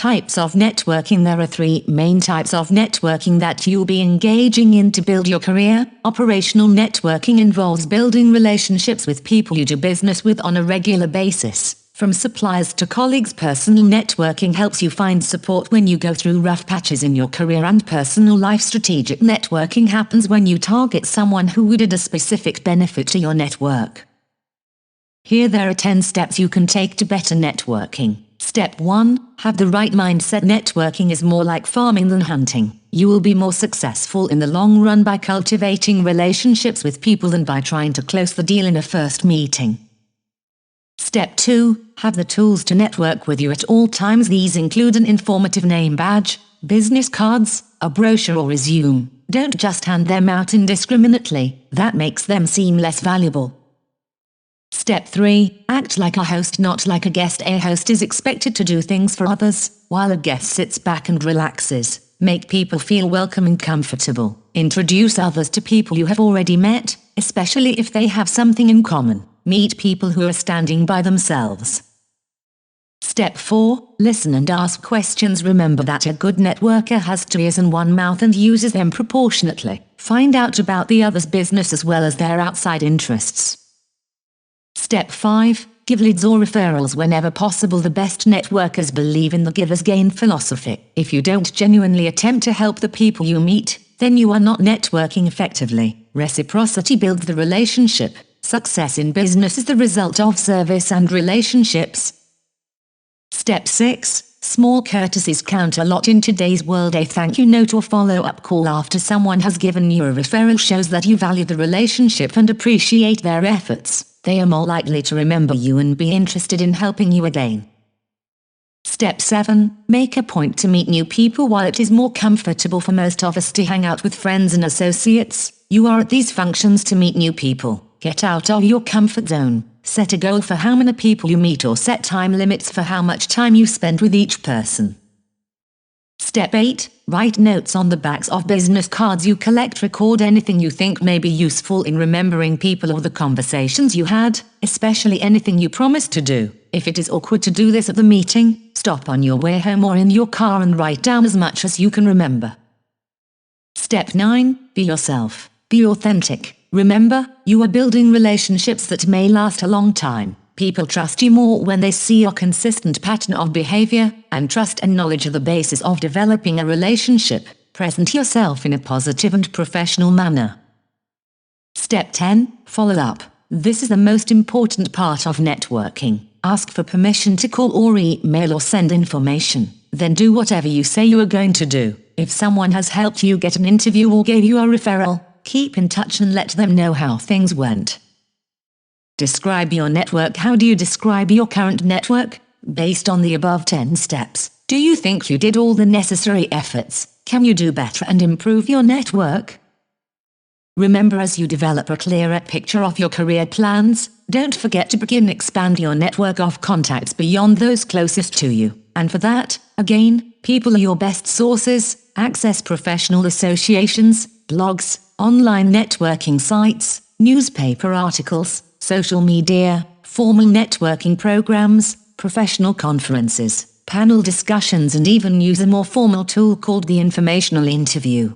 Types of networking. There are three main types of networking that you'll be engaging in to build your career. Operational networking involves building relationships with people you do business with on a regular basis. From suppliers to colleagues, personal networking helps you find support when you go through rough patches in your career and personal life. Strategic networking happens when you target someone who would add a specific benefit to your network. Here there are 10 steps you can take to better networking. Step 1. Have the right mindset. Networking is more like farming than hunting. You will be more successful in the long run by cultivating relationships with people than by trying to close the deal in a first meeting. Step 2. Have the tools to network with you at all times. These include an informative name badge, business cards, a brochure or resume. Don't just hand them out indiscriminately, that makes them seem less valuable. Step 3. Act like a host, not like a guest. A host is expected to do things for others, while a guest sits back and relaxes. Make people feel welcome and comfortable. Introduce others to people you have already met, especially if they have something in common. Meet people who are standing by themselves. Step 4. Listen and ask questions. Remember that a good networker has two ears and one mouth and uses them proportionately. Find out about the other's business as well as their outside interests. Step 5. Give leads or referrals whenever possible. The best networkers believe in the giver's gain philosophy. If you don't genuinely attempt to help the people you meet, then you are not networking effectively. Reciprocity builds the relationship. Success in business is the result of service and relationships. Step 6. Small courtesies count a lot in today's world. A thank you note or follow-up call after someone has given you a referral shows that you value the relationship and appreciate their efforts. They are more likely to remember you and be interested in helping you again. Step 7. Make a point to meet new people. While it is more comfortable for most of us to hang out with friends and associates, you are at these functions to meet new people. Get out of your comfort zone. Set a goal for how many people you meet or set time limits for how much time you spend with each person. Step 8. Write notes on the backs of business cards you collect. Record anything you think may be useful in remembering people or the conversations you had, especially anything you promised to do. If it is awkward to do this at the meeting, stop on your way home or in your car and write down as much as you can remember. Step 9. Be yourself. Be authentic. Remember, you are building relationships that may last a long time. People trust you more when they see your consistent pattern of behavior, and trust and knowledge are the basis of developing a relationship. Present yourself in a positive and professional manner. Step 10. Follow up. This is the most important part of networking. Ask for permission to call or email or send information. Then do whatever you say you are going to do. If someone has helped you get an interview or gave you a referral, keep in touch and let them know how things went. Describe your network. How do you describe your current network? Based on the above 10 steps, do you think you did all the necessary efforts? Can you do better and improve your network? Remember, as you develop a clearer picture of your career plans, don't forget to begin expand your network of contacts beyond those closest to you. And for that, again, people are your best sources. Access professional associations, blogs, online networking sites, newspaper articles, social media, formal networking programs, professional conferences, panel discussions, and even use a more formal tool called the informational interview.